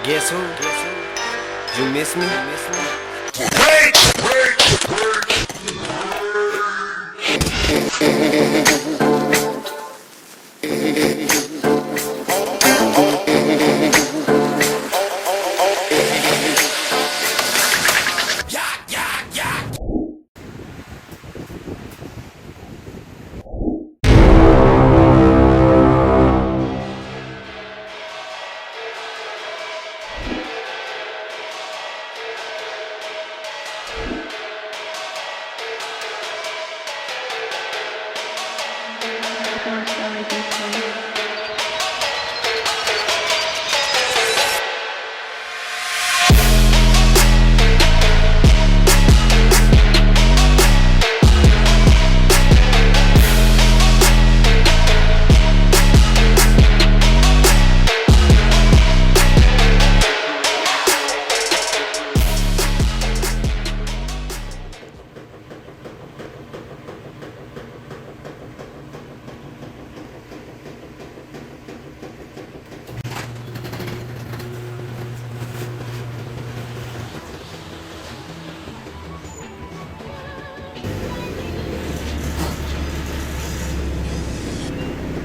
Guess who? You miss me?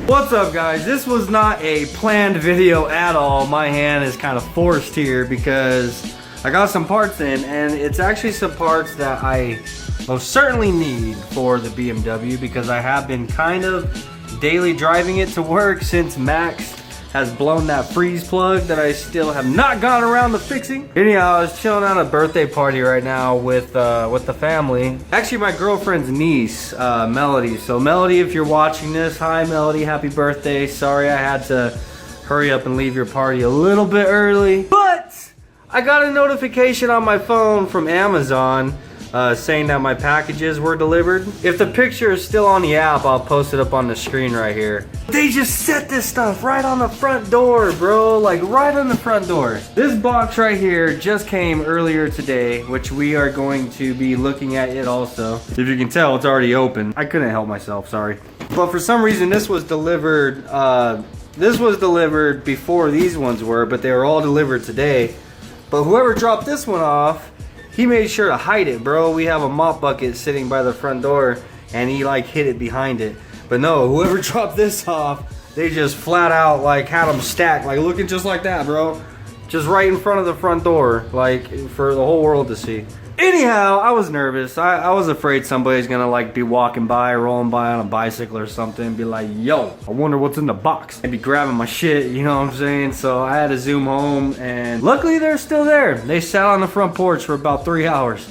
What's up, guys? This was not a planned video at all. My hand is kind of forced here because I got some parts in, and it's actually some parts that I most certainly need for the BMW because I have been kind of daily driving it to work since Max has blown that freeze plug that I still have not gone around to fixing. Anyhow, I was chilling at a birthday party right now with the family. Actually, my girlfriend's niece, Melody. So Melody, if you're watching this, hi Melody, happy birthday. Sorry I had to hurry up and leave your party a little bit early. But I got a notification on my phone from Amazon saying that my packages were delivered. If the picture is still on the app, I'll post it up on the screen right here. They just set this stuff right on the front door, bro. Like right on the front door. This box right here just came earlier today, which we are going to be looking at it also. If you can tell, it's already open. I couldn't help myself, sorry. But for some reason, this was delivered before these ones were, but they were all delivered today. But whoever dropped this one off, he made sure to hide it, bro. We have a mop bucket sitting by the front door, and he like hid it behind it. But no, whoever dropped this off, they just flat out like had them stacked, like looking just like that, bro. Just right in front of the front door, like for the whole world to see. Anyhow, I was nervous. I was afraid somebody's gonna like be walking by, rolling by on a bicycle or something, and be like, yo, I wonder what's in the box. And be grabbing my shit, you know what I'm saying? So I had to zoom home, and luckily they're still there. They sat on the front porch for about 3 hours.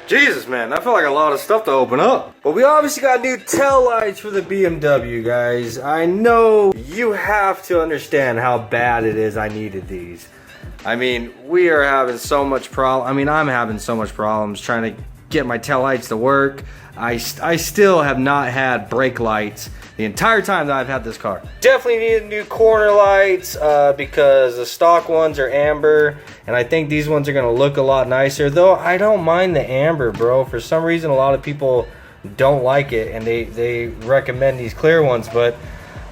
Jesus, man, that felt like a lot of stuff to open up. But we obviously got new tail lights for the BMW, guys. I know you have to understand how bad it is I needed these. I mean, we are having so much I'm having so much problems trying to get my tail lights to work. I still have not had brake lights the entire time that I've had this car. Definitely needed new corner lights because the stock ones are amber, and I think these ones are gonna look a lot nicer, though I don't mind the amber, bro. For some reason, a lot of people don't like it, and they recommend these clear ones, but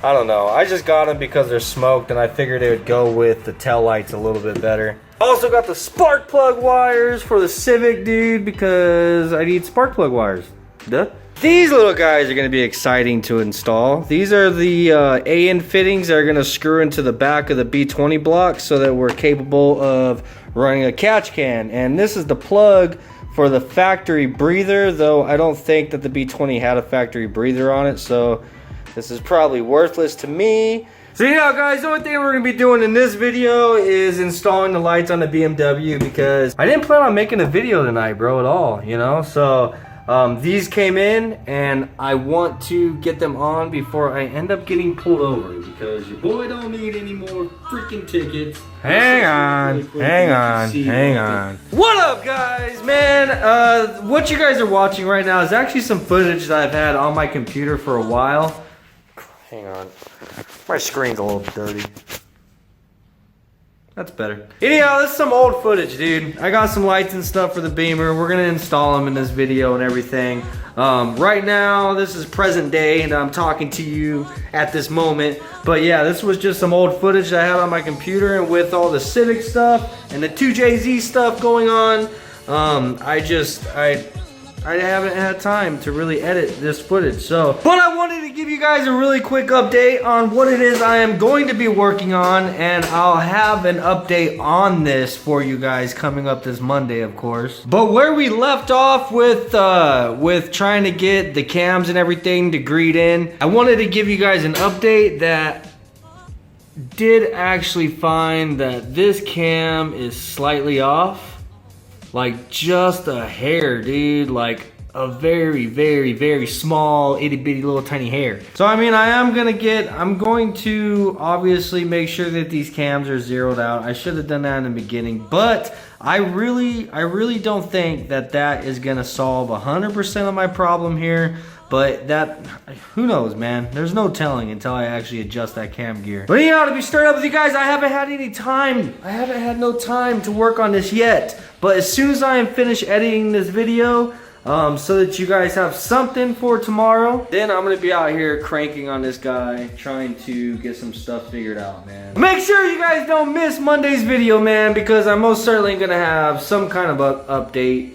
I don't know. I just got them because they're smoked, and I figured it would go with the tail lights a little bit better. Also got the spark plug wires for the Civic, dude, because I need spark plug wires. Duh. These little guys are going to be exciting to install. These are the AN fittings that are going to screw into the back of the B20 block so that we're capable of running a catch can. And this is the plug for the factory breather, though I don't think that the B20 had a factory breather on it, so this is probably worthless to me. So anyhow, guys, the only thing we're going to be doing in this video is installing the lights on the BMW because I didn't plan on making a video tonight, bro, at all, you know? So these came in, and I want to get them on before I end up getting pulled over because your boy don't need any more freaking tickets. Hang on. What up, guys, man? What you guys are watching right now is actually some footage that I've had on my computer for a while. Hang on. My screen's a little dirty. That's better. Anyhow, this is some old footage, dude. I got some lights and stuff for the Beamer. We're gonna install them in this video and everything. Right now, this is present day, and I'm talking to you at this moment. But yeah, this was just some old footage that I had on my computer, and with all the Civic stuff and the 2JZ stuff going on, I haven't had time to really edit this footage, so. But I wanted to give you guys a really quick update on what it is I am going to be working on, and I'll have an update on this for you guys coming up this Monday, of course. But where we left off with trying to get the cams and everything degreed in, I wanted to give you guys an update that did actually find that this cam is slightly off. Like just a hair, dude. Like a very, very, very small, itty bitty little tiny hair. So I mean, I'm going to obviously make sure that these cams are zeroed out. I should have done that in the beginning, but I really don't think that is gonna solve 100% of my problem here. But that, who knows, man? There's no telling until I actually adjust that cam gear. But anyhow, to be straight up with you guys, I haven't had any time. I haven't had no time to work on this yet. But as soon as I am finished editing this video, so that you guys have something for tomorrow, then I'm gonna be out here cranking on this guy, trying to get some stuff figured out, man. Make sure you guys don't miss Monday's video, man, because I'm most certainly gonna have some kind of update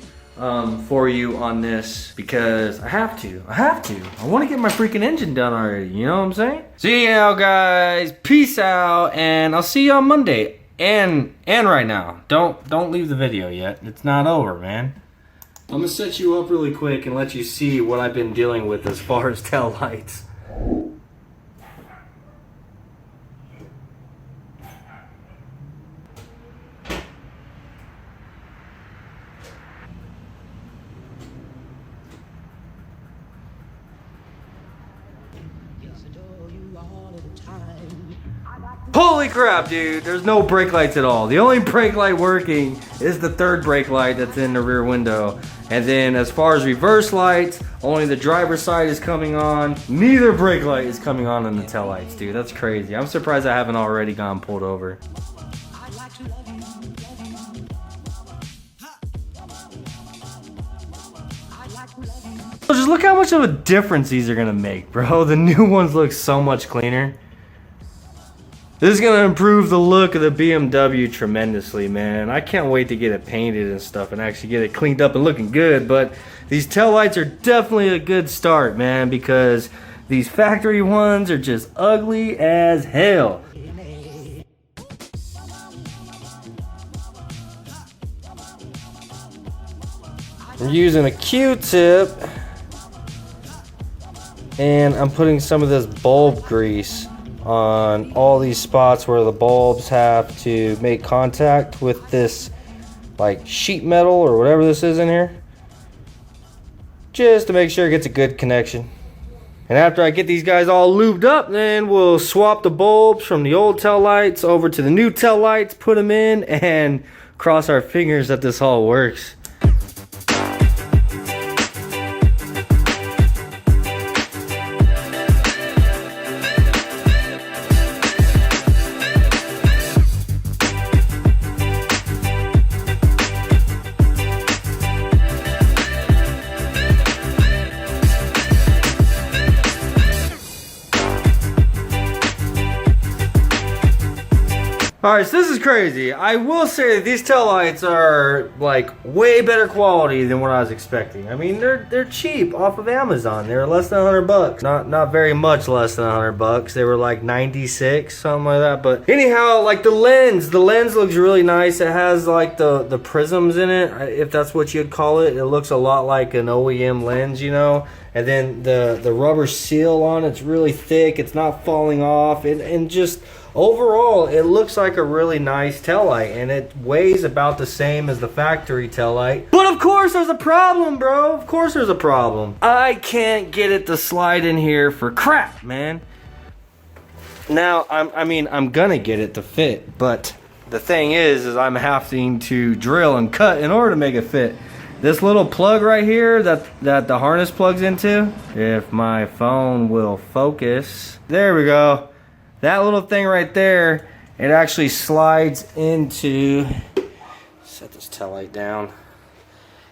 for you on this, because I have to. I want to get my freaking engine done already, you know what I'm saying? See you now, guys. Peace out, and I'll see you on Monday. And right now, don't leave the video yet. It's not over, man. I'm gonna set you up really quick and let you see what I've been dealing with as far as tail lights. Holy crap, dude, there's no brake lights at all. The only brake light working is the third brake light that's in the rear window. And then as far as reverse lights, only the driver's side is coming on. Neither brake light is coming on in the tail lights, dude. That's crazy. I'm surprised I haven't already gone pulled over. Just look how much of a difference these are gonna make, bro. The new ones look so much cleaner. This is gonna improve the look of the BMW tremendously, man. I can't wait to get it painted and stuff and actually get it cleaned up and looking good. But these tail lights are definitely a good start, man, because these factory ones are just ugly as hell. I'm using a Q-tip, and I'm putting some of this bulb grease on all these spots where the bulbs have to make contact with this like sheet metal or whatever this is in here, just to make sure it gets a good connection. And after I get these guys all lubed up, then we'll swap the bulbs from the old tail lights over to the new tail lights, put them in, and cross our fingers that this all works. Alright, so this is crazy. I will say that these taillights are like way better quality than what I was expecting. I mean, they're cheap off of Amazon. They're less than $100. Not very much less than $100. They were like 96, something like that. But anyhow, like the lens looks really nice. It has like the prisms in it, if that's what you'd call it. It looks a lot like an OEM lens, you know. And then the rubber seal on it's really thick. It's not falling off, and just overall, it looks like a really nice taillight, and it weighs about the same as the factory taillight. But of course there's a problem, bro. Of course there's a problem. I can't get it to slide in here for crap, man. Now, I'm gonna get it to fit, but the thing is I'm having to drill and cut in order to make it fit. This little plug right here that the harness plugs into, if my phone will focus, there we go. That little thing right there it actually slides into, set this tail light down.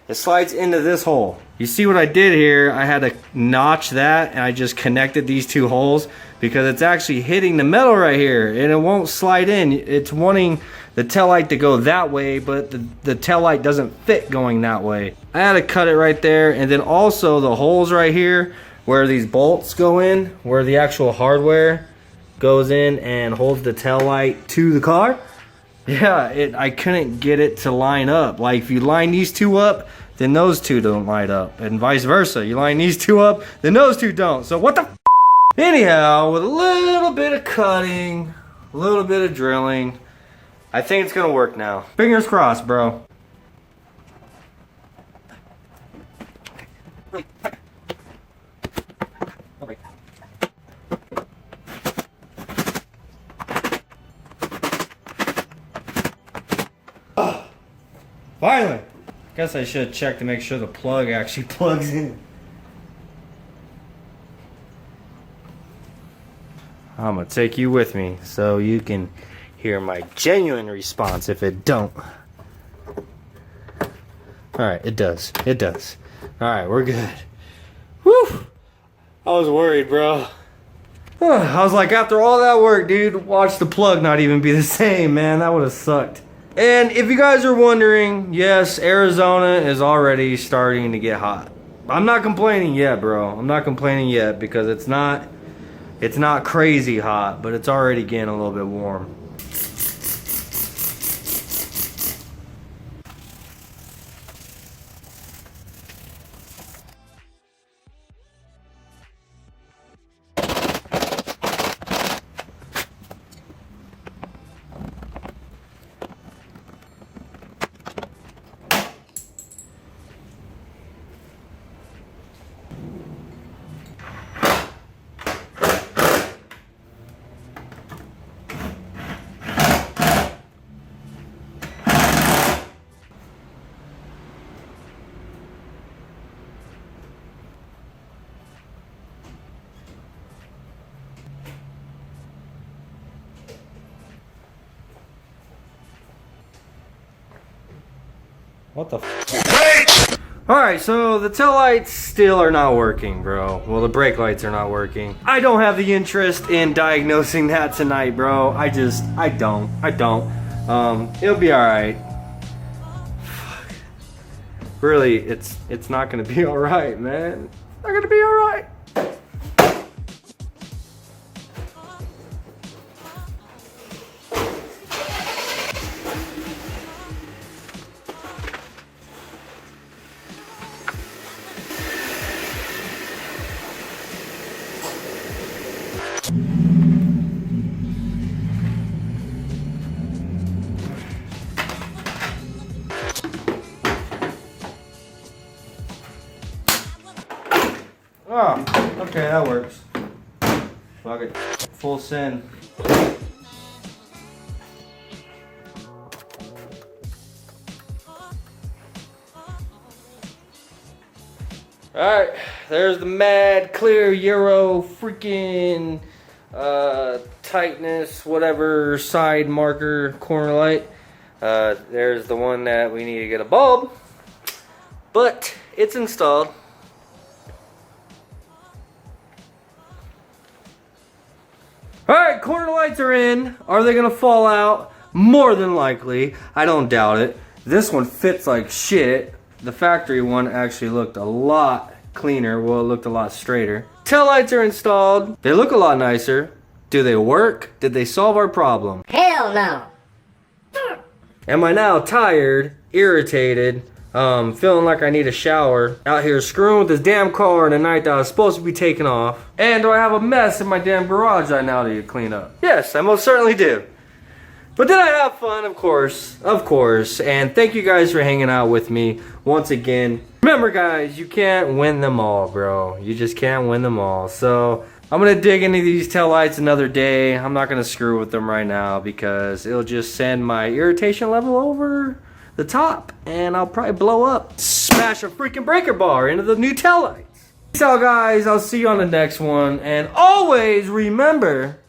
It slides into this hole. You see what I did here? I had to notch that and I just connected these two holes because it's actually hitting the metal right here and it won't slide in. It's wanting the tail light to go that way, but the tail light doesn't fit going that way. I had to cut it right there, and then also the holes right here where these bolts go in, where the actual hardware goes in and holds the tail light to the car. Yeah, I couldn't get it to line up. Like if you line these two up, then those two don't line up, and vice versa. You line these two up, then those two don't. So what the f? Anyhow, with a little bit of cutting, a little bit of drilling, I think it's gonna work now. Fingers crossed, bro. Finally! Guess I should check to make sure the plug actually plugs in. I'm gonna take you with me so you can hear my genuine response if it don't. Alright, it does. It does. Alright, we're good. Whew! I was worried, bro. I was like, after all that work, dude, watch the plug not even be the same, man. That would have sucked. And if you guys are wondering, yes, Arizona is already starting to get hot. I'm not complaining yet, bro. I'm not complaining yet because it's not crazy hot, but it's already getting a little bit warm. What the f? Alright, so the tail lights still are not working, bro. Well, the brake lights are not working. I don't have the interest in diagnosing that tonight, bro. I don't. It'll be alright. Really, it's not gonna be alright, man. It's not gonna be alright. Oh, okay, that works. Fuck it. Full send. Alright, there's the mad clear Euro freaking tightness, whatever side marker corner light. There's the one that we need to get a bulb, but it's installed. Alright, corner lights are in. Are they gonna fall out? More than likely. I don't doubt it. This one fits like shit. The factory one actually looked a lot cleaner. Well, it looked a lot straighter. Tail lights are installed. They look a lot nicer. Do they work? Did they solve our problem? Hell no. Am I now tired, irritated, feeling like I need a shower, out here screwing with this damn car in the night that I was supposed to be taking off? And do I have a mess in my damn garage I now need to clean up? Yes, I most certainly do. But did I have fun? Of course. Of course. And thank you guys for hanging out with me once again. Remember guys, you can't win them all, bro. You just can't win them all. So I'm gonna dig into these taillights another day. I'm not gonna screw with them right now because it'll just send my irritation level over the top and I'll probably blow up. Smash a freaking breaker bar into the new taillights. Peace out guys, I'll see you on the next one. And always remember,